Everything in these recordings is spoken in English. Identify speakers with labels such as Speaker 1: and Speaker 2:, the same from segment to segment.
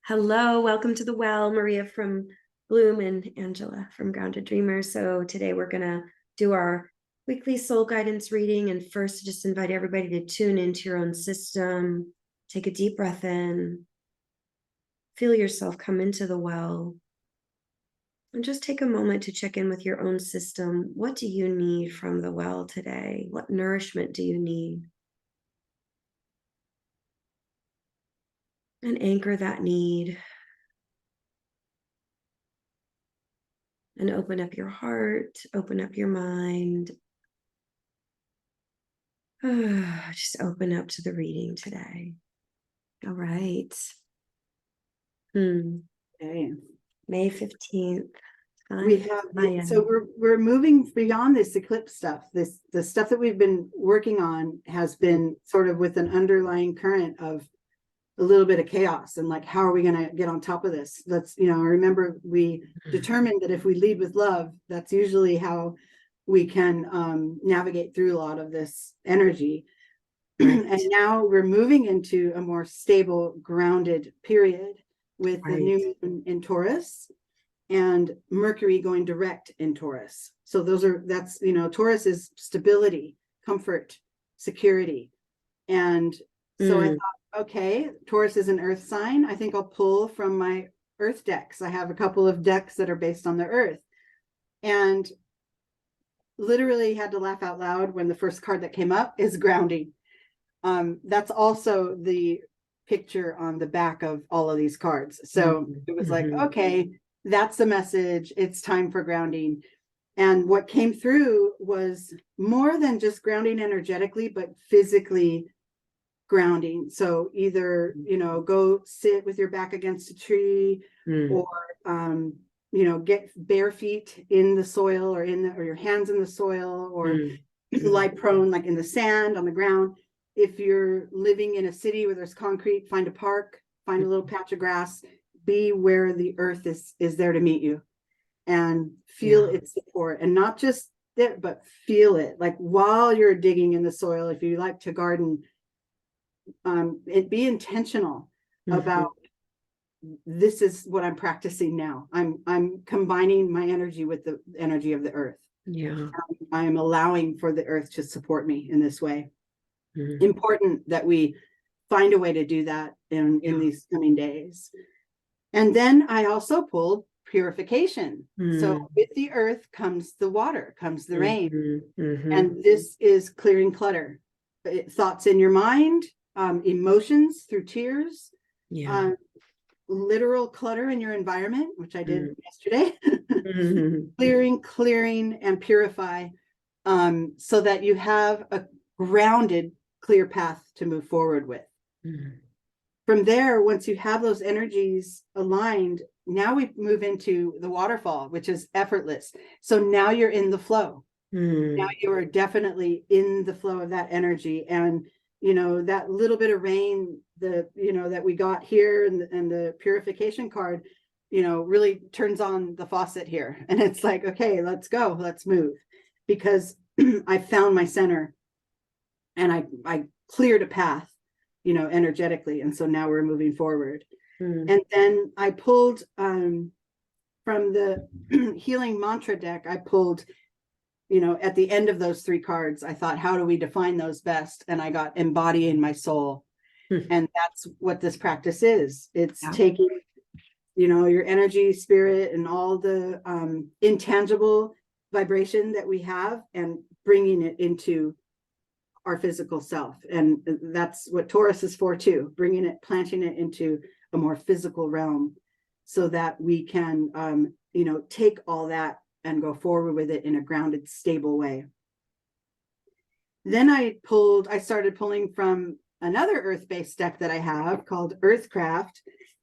Speaker 1: Hello, welcome to the well. Maria from Bloom and Angela from Grounded Dreamers. So today we're going to do our weekly soul guidance reading. And first, just invite everybody to tune into your own system. Take a deep breath in. Feel yourself come into the well. And just take a moment to check in with your own system. What do you need from the well today? What nourishment do you need? And anchor that need. And open up your heart, open up your mind. Just open up to the reading today. All right.
Speaker 2: Okay.
Speaker 1: May 15th.
Speaker 2: We have so we're moving beyond this eclipse stuff. The stuff that we've been working on has been sort of with an underlying current of a little bit of chaos, and like, how are we going to get on top of this? Remember, we determined that if we lead with love, that's usually how we can navigate through a lot of this energy. And now we're moving into a more stable, grounded period with the new moon in Taurus and Mercury going direct in Taurus. So that's Taurus is stability, comfort, security. And so I thought, okay, Taurus is an earth sign. I think I'll pull from my earth decks. I have a couple of decks that are based on the earth. And literally had to laugh out loud when the first card that came up is grounding. That's also the picture on the back of all of these cards. So it was like, okay, that's the message. It's time for grounding. And what came through was more than just grounding energetically, but physically grounding. So either, go sit with your back against a tree or, get bare feet in the soil or your hands in the soil, or lie prone, like in the sand on the ground. If you're living in a city where there's concrete, find a park, find a little patch of grass, be where the earth is there to meet you, and feel its support, and not just it, but feel it. Like while you're digging in the soil, if you like to garden, be intentional about, this is what I'm practicing now. I'm combining my energy with the energy of the earth. I am allowing for the earth to support me in this way. Important that we find a way to do that in these coming days. And then I also pulled purification. So with the earth comes the water, comes the rain. And this is clearing clutter, thoughts in your mind, emotions through tears, literal clutter in your environment, which I did yesterday. Clearing and purify, so that you have a grounded, clear path to move forward with. From there, once you have those energies aligned, now we move into the waterfall, which is effortless. So now you're in the flow. Now you are definitely in the flow of that energy. And that little bit of rain, that we got here, and the purification card, really turns on the faucet here. And it's like, okay, let's go, let's move, because I found my center and I cleared a path, energetically. And so now we're moving forward. And then I pulled from the healing mantra deck, I pulled, at the end of those three cards, I thought, how do we define those best? And I got embodying my soul. And that's what this practice is. It's taking, your energy, spirit, and all the intangible vibration that we have, and bringing it into our physical self. And that's what Taurus is for too, planting it into a more physical realm, so that we can, take all that and go forward with it in a grounded, stable way. Then I started pulling from another earth-based deck that I have called Earthcraft.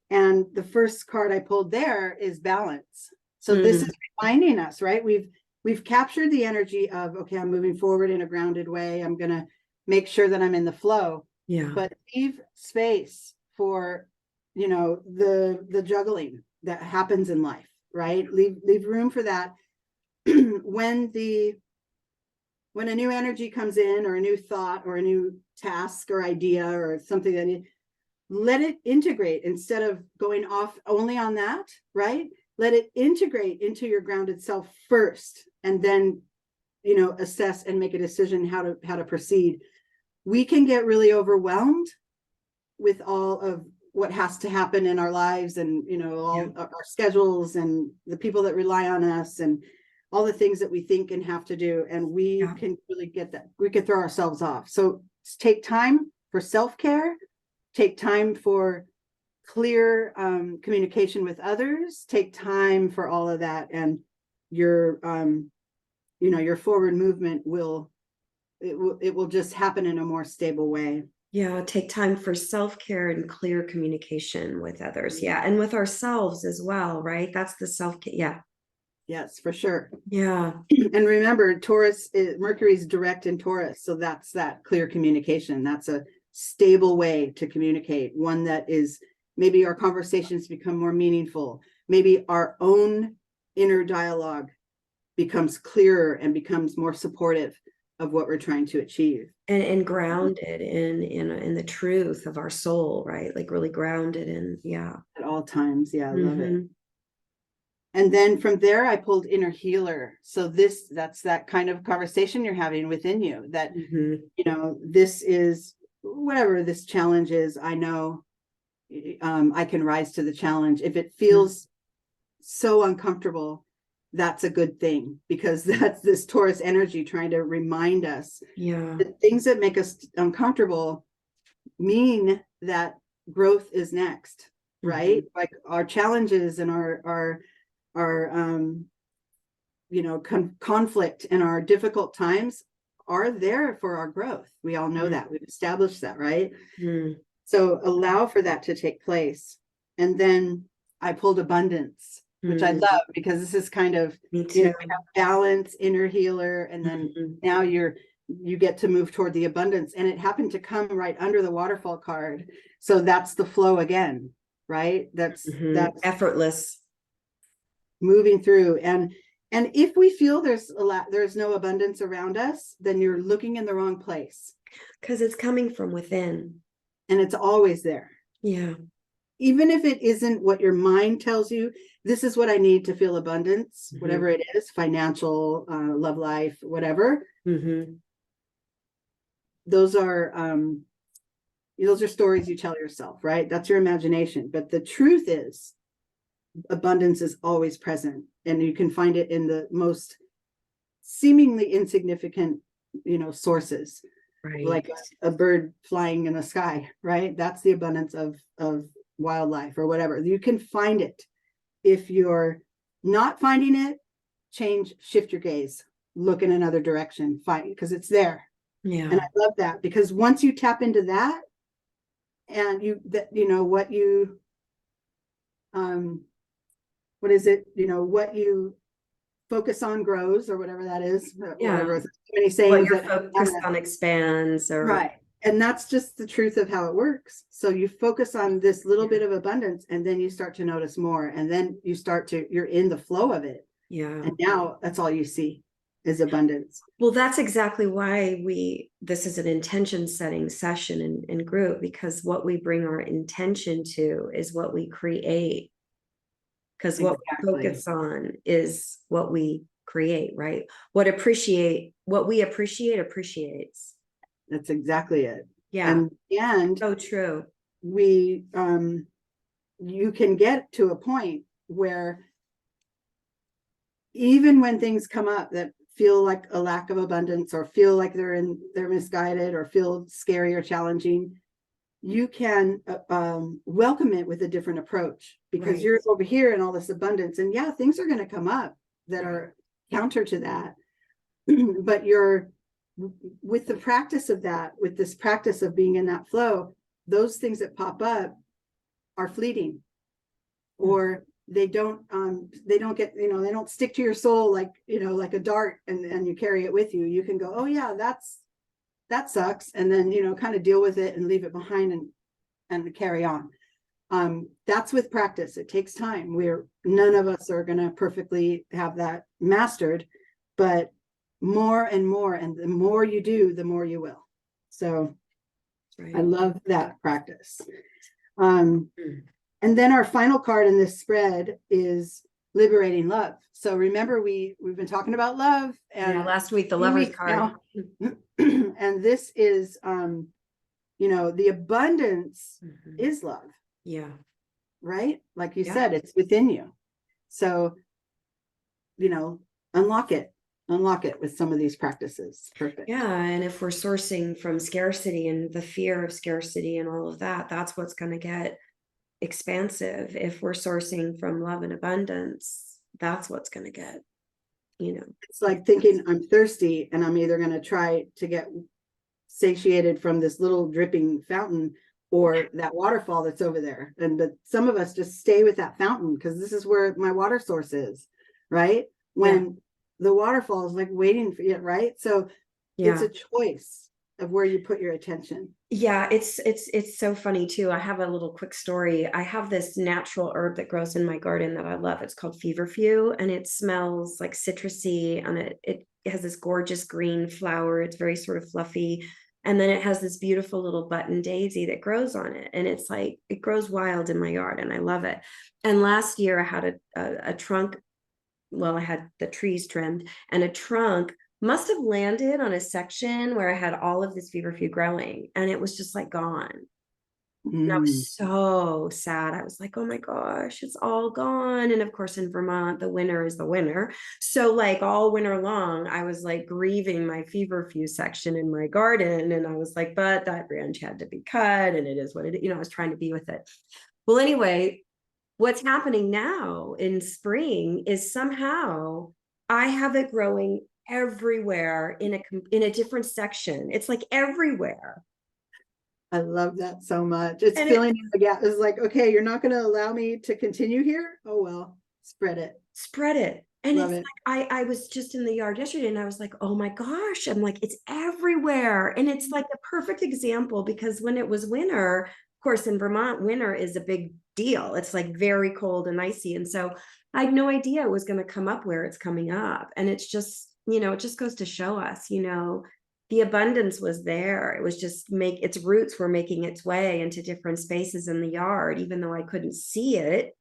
Speaker 2: And the first card I pulled there is balance. So this is reminding us, right? We've captured the energy of, okay, I'm moving forward in a grounded way. I'm going to make sure that I'm in the flow, but leave space for, the juggling that happens in life, right? Leave room for that. When a new energy comes in, or a new thought, or a new task or idea, or something that let it integrate instead of going off only on that, right? Let it integrate into your grounded self first, and then, you know, assess and make a decision how to proceed. We can get really overwhelmed with all of what has to happen in our lives, and, you know, all our schedules and the people that rely on us and all the things that we think and have to do. And we can really get that. We could throw ourselves off. So take time for self-care, take time for clear communication with others, take time for all of that. And your, you know, your forward movement will just happen in a more stable way.
Speaker 1: Yeah, take time for self-care and clear communication with others. Yeah, and with ourselves as well, right? That's the self-care. Yeah.
Speaker 2: Yes, for sure.
Speaker 1: Yeah.
Speaker 2: And remember, Mercury's direct in Taurus. So that's that clear communication. That's a stable way to communicate, one that is, maybe our conversations become more meaningful. Maybe our own inner dialogue becomes clearer and becomes more supportive of what we're trying to achieve.
Speaker 1: And grounded in the truth of our soul, right? Like really grounded in,
Speaker 2: at all times. I love it. And then from there, I pulled inner healer. So that's that kind of conversation you're having within you, that, you know, this is whatever this challenge is. I know I can rise to the challenge. If it feels so uncomfortable, that's a good thing, because that's this Taurus energy trying to remind us that things that make us uncomfortable mean that growth is next, right? Like our challenges and our you know, conflict and our difficult times are there for our growth. We all know that. We've established that, right? So allow for that to take place. And then I pulled abundance, which I love, because this is kind of, you know, we have balance, inner healer, and then now you get to move toward the abundance. And it happened to come right under the waterfall card. So that's the flow again, right? That's
Speaker 1: effortless.
Speaker 2: Moving through. And if we feel there's no abundance around us, then you're looking in the wrong place,
Speaker 1: because it's coming from within,
Speaker 2: and it's always there. Even if it isn't what your mind tells you, this is what I need to feel abundance, whatever it is, financial, love life, whatever. Those are stories you tell yourself, right? That's your imagination. But the truth is, abundance is always present, and you can find it in the most seemingly insignificant, you know, sources, like a bird flying in the sky, right? That's the abundance of wildlife or whatever. You can find it. If you're not finding it, shift your gaze, look in another direction, find it, because it's there. And I love that, because once you tap into that, and you know what you what is it, you know, what you focus on grows, or whatever that is, whatever, so many sayings,
Speaker 1: what you're focused on expands, or
Speaker 2: right. And that's just the truth of how it works. So you focus on this little bit of abundance, and then you start to notice more, and then you're in the flow of it. And now that's all you see is abundance.
Speaker 1: Well, that's exactly why this is an intention setting session in group, because what we bring our intention to is what we create. Because what we focus on is what we create, right? What we appreciate appreciates.
Speaker 2: That's exactly it.
Speaker 1: And
Speaker 2: so
Speaker 1: true.
Speaker 2: You can get to a point where even when things come up that feel like a lack of abundance, or feel like they're misguided, or feel scary or challenging, you can welcome it with a different approach, because you're over here in all this abundance, and things are going to come up that are counter to that. But you're with the practice of that, with this practice of being in that flow, those things that pop up are fleeting, or they don't get, you know, they don't stick to your soul like, you know, like a dart, and you carry it with you. You can go, oh yeah, that sucks, and then, you know, kind of deal with it and leave it behind and carry on. That's with practice. It takes time. None of us are going to perfectly have that mastered, but more and more, and the more you do, the more you will. So I love that practice. And then our final card in this spread is liberating love. So remember, we've been talking about love, and
Speaker 1: last week the Lover's card.
Speaker 2: And this is the abundance is love.
Speaker 1: Yeah.
Speaker 2: Right? Like you said, it's within you. So, unlock it with some of these practices. Perfect.
Speaker 1: Yeah. And if we're sourcing from scarcity and the fear of scarcity and all of that, that's what's going to get expansive. If we're sourcing from love and abundance, that's what's going to get,
Speaker 2: it's like thinking I'm thirsty and I'm either going to try to get satiated from this little dripping fountain or that waterfall that's over there. But some of us just stay with that fountain because this is where my water source is, right? When the waterfall is like waiting for you, right? So it's a choice of where you put your attention.
Speaker 1: Yeah, it's so funny too. I have a little quick story. I have this natural herb that grows in my garden that I love. It's called feverfew, and it smells like citrusy, and it has this gorgeous green flower. It's very sort of fluffy. And then it has this beautiful little button daisy that grows on it. And it's like, it grows wild in my yard and I love it. And last year I had a trunk. Well, I had the trees trimmed, and a trunk must have landed on a section where I had all of this feverfew growing, and it was just like gone. And I was so sad. I was like, oh my gosh, it's all gone. And of course, in Vermont, the winter is the winter. So like all winter long, I was like grieving my feverfew section in my garden. And I was like, but that branch had to be cut, and it is what it is. I was trying to be with it. Well, anyway, what's happening now in spring is somehow I have it growing everywhere in a different section. It's like everywhere.
Speaker 2: I love that so much. It's filling in the gap. It's like, okay, you're not going to allow me to continue here? Oh, well, spread it.
Speaker 1: Spread it. And love it's like, I was just in the yard yesterday and I was like, oh my gosh, I'm like, it's everywhere. And it's like a perfect example because when it was winter, of course, in Vermont, winter is a big deal. It's like very cold and icy. And so I had no idea it was going to come up where it's coming up. And it's just, it just goes to show us, the abundance was there. It was just its roots were making its way into different spaces in the yard, even though I couldn't see it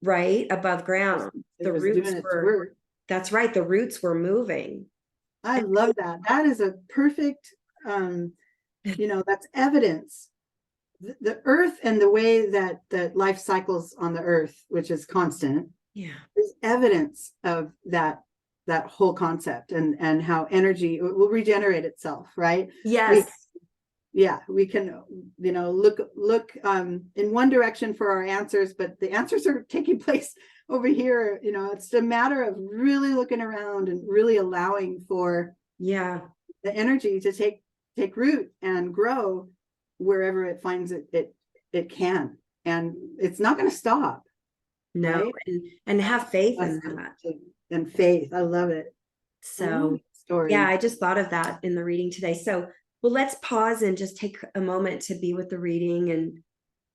Speaker 1: right above ground. The roots were, that's right. The roots were moving.
Speaker 2: I love that. That is a perfect, that's evidence. The earth and the way that life cycles on the earth, which is constant, is evidence of that whole concept and how energy will regenerate itself, right?
Speaker 1: Yes.
Speaker 2: We can, look in one direction for our answers, but the answers are taking place over here. It's a matter of really looking around and really allowing for the energy to take root and grow wherever it finds it can, and it's not going to stop.
Speaker 1: No, right? and have faith in that.
Speaker 2: And faith. I love it.
Speaker 1: So I just thought of that in the reading today. So well, let's pause and just take a moment to be with the reading and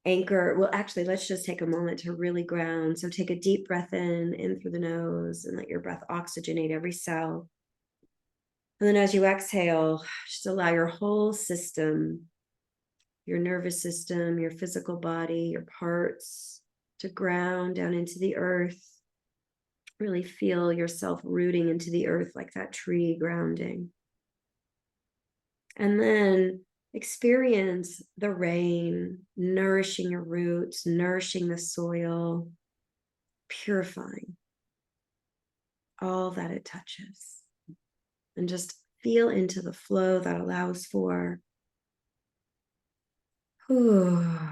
Speaker 1: anchor. Well, actually, let's just take a moment to really ground. So take a deep breath in through the nose and let your breath oxygenate every cell. And then as you exhale, just allow your whole system, your nervous system, your physical body, your parts to ground down into the earth. Really feel yourself rooting into the earth like that tree grounding. And then experience the rain, nourishing your roots, nourishing the soil, purifying all that it touches. And just feel into the flow that allows for. And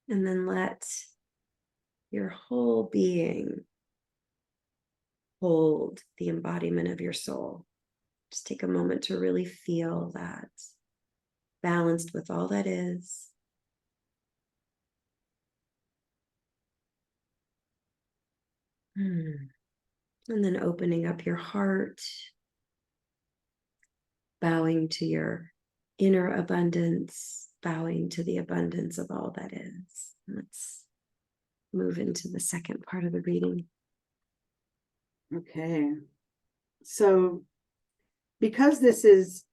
Speaker 1: then let your whole being hold the embodiment of your soul. Just take a moment to really feel that balanced with all that is. And then opening up your heart, bowing to your inner abundance, bowing to the abundance of all that is. Let's move into the second part of the reading.
Speaker 2: Okay. So because this is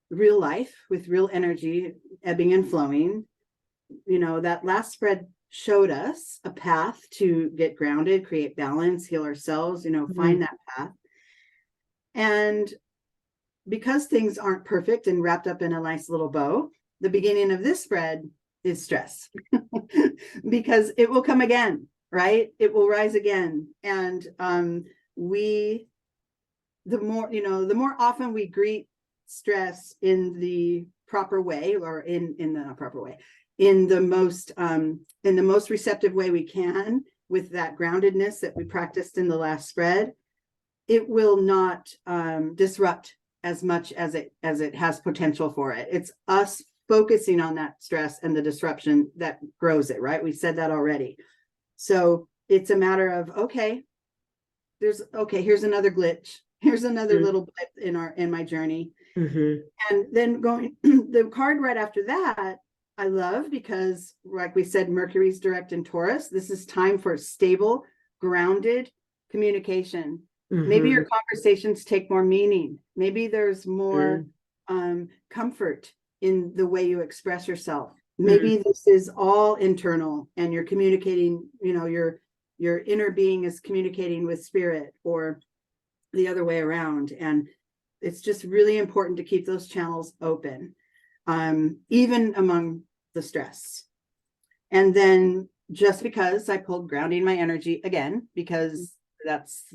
Speaker 2: real life with real energy ebbing and flowing, that last spread showed us a path to get grounded, create balance, heal ourselves, find that path. And because things aren't perfect and wrapped up in a nice little bow, the beginning of this spread is stress because it will come again, right? It will rise again. And the more often we greet stress in the proper way, or in the not proper way, in the most receptive way we can, with that groundedness that we practiced in the last spread, it will not disrupt as much as it has potential for it. It's us focusing on that stress and the disruption that grows it, right? We said that already. So it's a matter of, here's another glitch. Here's another little blip in my journey. And then going the card right after that, I love, because like we said, Mercury's direct in Taurus. This is time for stable, grounded communication. Maybe your conversations take more meaning. Maybe there's more comfort in the way you express yourself. Maybe this is all internal and you're communicating, your inner being is communicating with spirit, or the other way around. And it's just really important to keep those channels open, even among the stress. And then, just because I pulled grounding my energy again, because that's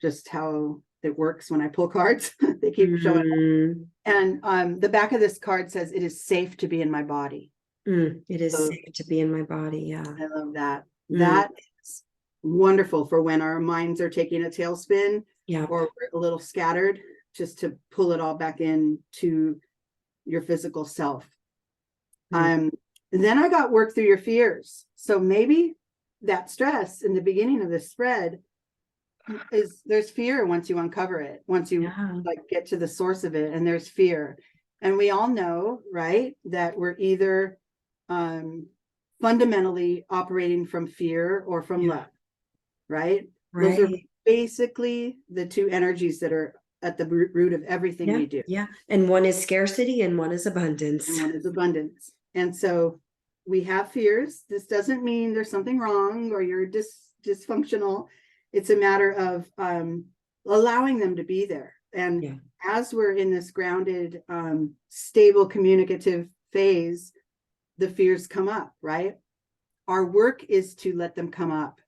Speaker 2: just how it works when I pull cards. They keep showing up. And the back of this card says, it is safe to be in my body.
Speaker 1: It is safe to be in my body. Yeah.
Speaker 2: I love that. That is wonderful for when our minds are taking a tailspin, or we're a little scattered, just to pull it all back in to your physical self. And then I got work through your fears. So maybe that stress in the beginning of this spread there's fear once you uncover it, once you get to the source of it, and there's fear. And we all know, right, that we're either fundamentally operating from fear or from love, right? Those are basically the two energies that are at the root of everything we do.
Speaker 1: And one is scarcity and one is abundance.
Speaker 2: And so we have fears. This doesn't mean there's something wrong or you're dysfunctional. It's a matter of allowing them to be there. And as we're in this grounded, stable, communicative phase, the fears come up, right? Our work is to let them come up,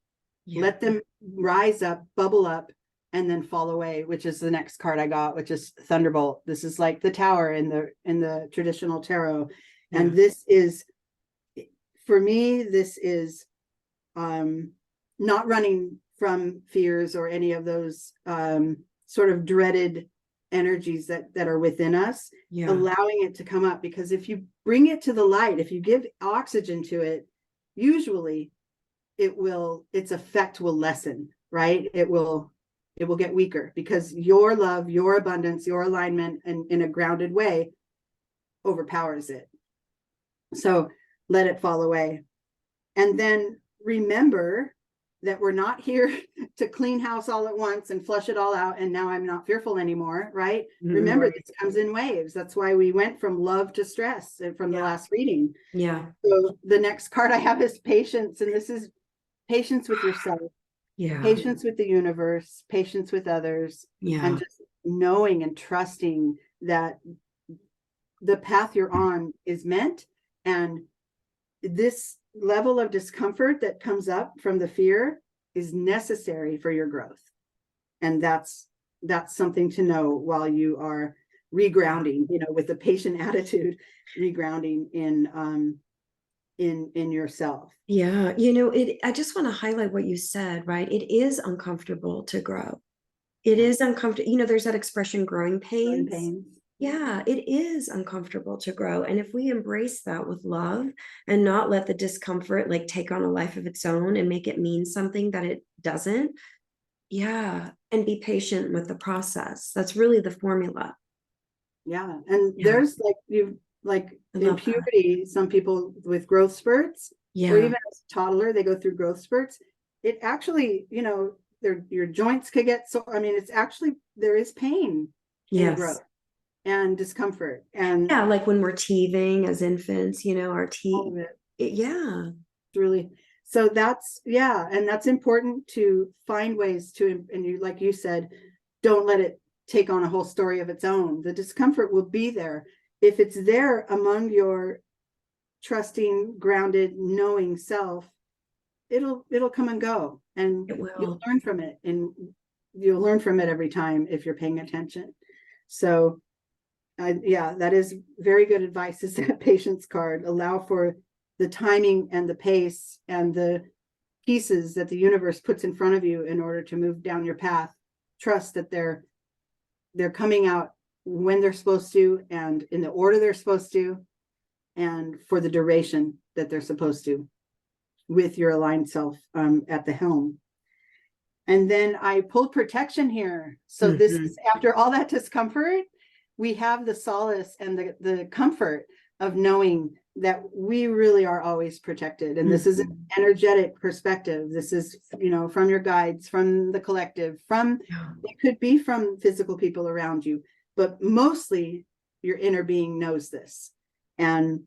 Speaker 2: let them rise up, bubble up, and then fall away, which is the next card I got, which is Thunderbolt. This is like the tower in the traditional tarot. And this is, for me, this is not running from fears or any of those sort of dreaded energies that are within us, allowing it to come up. Because if you bring it to the light, if you give oxygen to it, usually its effect will lessen, right? It will get weaker, because your love, your abundance, your alignment, and in a grounded way overpowers it. So let it fall away. And then remember that we're not here to clean house all at once and flush it all out, and now I'm not fearful anymore, right? Remember, this comes in waves. That's why we went from love to stress from the last reading. So the next card I have is patience, and this is patience with yourself, patience with the universe, patience with others, and just knowing and trusting that the path you're on is meant. And this level of discomfort that comes up from the fear is necessary for your growth. And that's something to know while you are regrounding, with a patient attitude, regrounding in yourself.
Speaker 1: I just want to highlight what you said, right? It is uncomfortable to grow. It is uncomfortable. There's that expression, growing pains. Yeah, it is uncomfortable to grow. And if we embrace that with love and not let the discomfort take on a life of its own and make it mean something that it doesn't, and be patient with the process. That's really the formula.
Speaker 2: And there's in puberty, some people with growth spurts, or even as a toddler, they go through growth spurts. It actually, your joints could get it's actually, there is pain in growth and discomfort. And
Speaker 1: like when we're teething as infants, our teeth, Yeah.
Speaker 2: Really. So that's, yeah. And that's important to find ways to, and you, like you said, don't let it take on a whole story of its own. The discomfort will be there. If it's there among your trusting, grounded, knowing self, it'll come and go, and you'll learn from it, and you'll learn from it every time if you're paying attention. So yeah, that is very good advice, is that patience card. Allow for the timing and the pace and the pieces that the universe puts in front of you in order to move down your path. Trust that they're coming out when they're supposed to, and in the order they're supposed to, and for the duration that they're supposed to, with your aligned self at the helm. And then I pulled protection here. So this is, after all that discomfort, we have the solace and the comfort of knowing that we really are always protected. And this is an energetic perspective. This is, you know, from your guides, from the collective, from, it could be from physical people around you, but mostly your inner being knows this. And,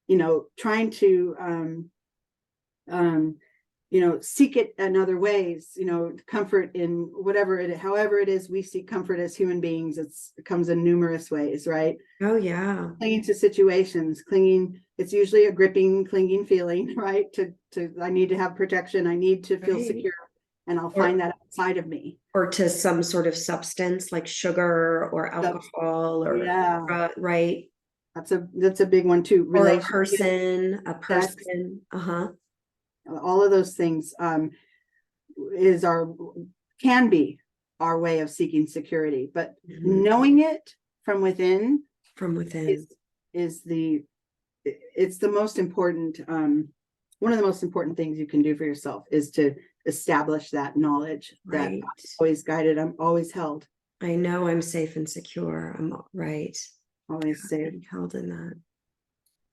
Speaker 2: you know, trying to, you know, seek it in other ways, you know, comfort in whatever it, however it is we seek comfort as human beings, it comes in numerous ways, right?
Speaker 1: Oh yeah.
Speaker 2: Clinging to situations, clinging, it's usually a gripping, clinging feeling, right? To I need to have protection, I need to feel secure, and I'll find that outside of me.
Speaker 1: Or to some sort of substance like sugar or alcohol, or right.
Speaker 2: That's a big one too.
Speaker 1: Or a person.
Speaker 2: All of those things can be our way of seeking security, but knowing it from within is it's the most important, one of the most important things you can do for yourself, is to establish that knowledge that I'm always guided, I'm always held.
Speaker 1: I know I'm safe and secure. I'm
Speaker 2: always safe,
Speaker 1: held in that.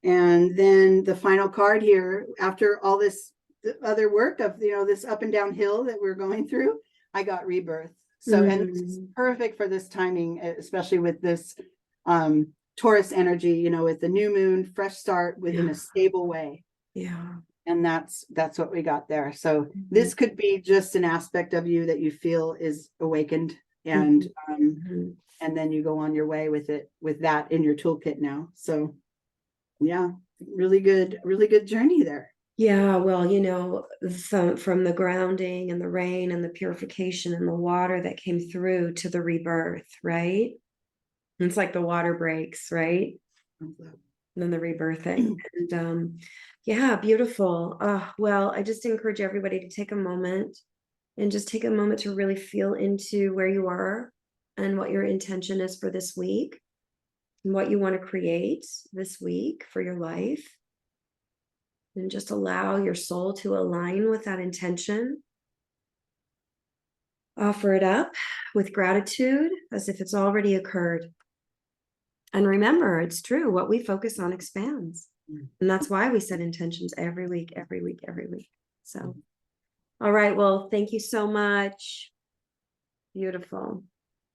Speaker 2: And then the final card here, after all this other work of, you know, this up and down hill that we're going through, I got rebirth. So and it's perfect for this timing, especially with this Taurus energy, you know, with the new moon, fresh start within a stable way.
Speaker 1: Yeah.
Speaker 2: And that's what we got there. So this could be just an aspect of you that you feel is awakened, and and then you go on your way with it, with that in your toolkit now. So yeah, really good journey there.
Speaker 1: Yeah, well, you know, from the grounding and the rain and the purification and the water that came through to the rebirth, right? It's like the water breaks, right? And then the rebirthing. And yeah, beautiful. Well, I just encourage everybody to take a moment to really feel into where you are and what your intention is for this week, and what you want to create this week for your life. And just allow your soul to align with that intention. Offer it up with gratitude as if it's already occurred. And remember, it's true. What we focus on expands. And that's why we set intentions every week. So, all right. Well, thank you so much. Beautiful.